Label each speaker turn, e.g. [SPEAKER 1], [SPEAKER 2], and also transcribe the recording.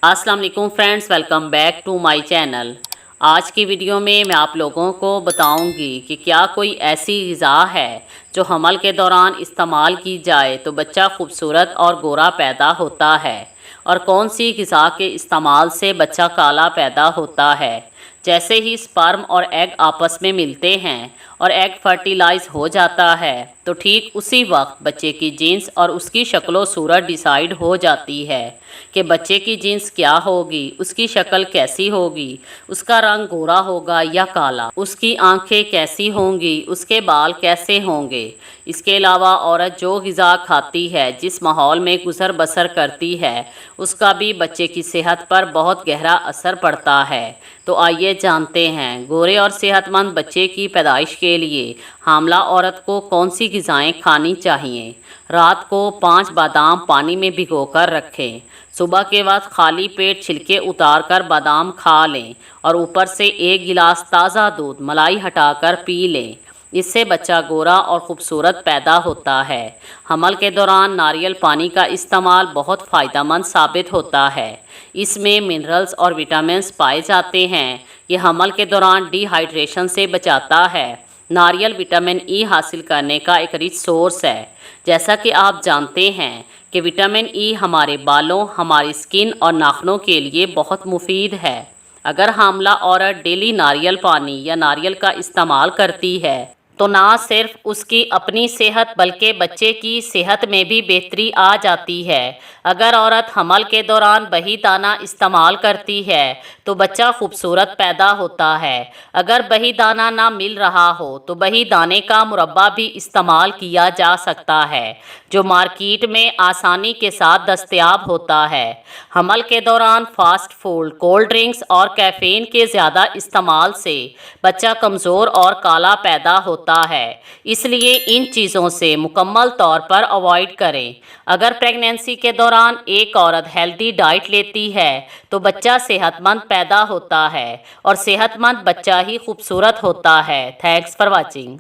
[SPEAKER 1] अस्सलाम वालेकुम friends, welcome back to my channel. आज की वीडियो में मैं आप लोगों को बताऊंगी कि क्या कोई ऐसी ग़िज़ा है जो हमल के दौरान इस्तेमाल की जाए तो बच्चा खूबसूरत और गोरा पैदा होता है, और कौन सी ग़िज़ा के इस्तेमाल से बच्चा काला पैदा होता है। जैसे ही स्पर्म और एग आपस में मिलते हैं और एग फर्टिलाइज हो जाता है तो ठीक उसी वक्त बच्चे की जीन्स और उसकी शक्ल सूरत डिसाइड हो जाती है कि बच्चे की जीन्स क्या होगी, उसकी शक्ल कैसी होगी, उसका रंग गोरा होगा या काला, उसकी आंखें कैसी होंगी, उसके बाल कैसे होंगे। इसके अलावा औरत जो ग़िज़ा खाती है, जिस माहौल में गुज़र बसर करती है, उसका भी बच्चे की सेहत पर बहुत गहरा असर पड़ता है। तो आइए जानते हैं गोरे और सेहतमंद बच्चे की पैदाइश के लिए हामला औरत को कौन सी ग़िज़ाएँ खानी चाहिए। रात को 5 बादाम पानी में भिगोकर रखें। सुबह के वक्त खाली पेट छिलके उतारकर बादाम खा लें और ऊपर से 1 गिलास ताज़ा दूध मलाई हटाकर पी लें। इससे बच्चा गोरा और ख़ूबसूरत पैदा होता है। हमल के दौरान नारियल पानी का इस्तेमाल बहुत फ़ायदेमंद साबित होता है। इसमें मिनरल्स और विटामिन्स पाए जाते हैं। ये हमल के दौरान डिहाइड्रेशन से बचाता है। नारियल विटामिन ई हासिल करने का एक रिच सोर्स है। जैसा कि आप जानते हैं कि विटामिन ई हमारे बालों, हमारी स्किन और नाखूनों के लिए बहुत मुफीद है। अगर हामला औरत डेली नारियल पानी या नारियल का इस्तेमाल करती है तो ना सिर्फ उसकी अपनी सेहत बल्कि बच्चे की सेहत में भी बेहतरी आ जाती है। अगर औरत हमल के दौरान बही दाना इस्तेमाल करती है तो बच्चा खूबसूरत पैदा होता है। अगर बही दाना ना मिल रहा हो तो बही दाने का मुरब्बा भी इस्तेमाल किया जा सकता है, जो मार्केट में आसानी के साथ दस्तयाब होता है। हमल के दौरान फास्ट फूड, कोल्ड ड्रिंक्स और कैफ़ीन के ज़्यादा इस्तेमाल से बच्चा कमज़ोर और काला पैदा होता है। इसलिए इन चीज़ों से मुकम्मल तौर पर अवॉइड करें। अगर प्रेगनेंसी के दौरान एक औरत हेल्दी डाइट लेती है तो बच्चा सेहतमंद पैदा होता है और सेहतमंद बच्चा ही खूबसूरत होता है। Thanks for watching.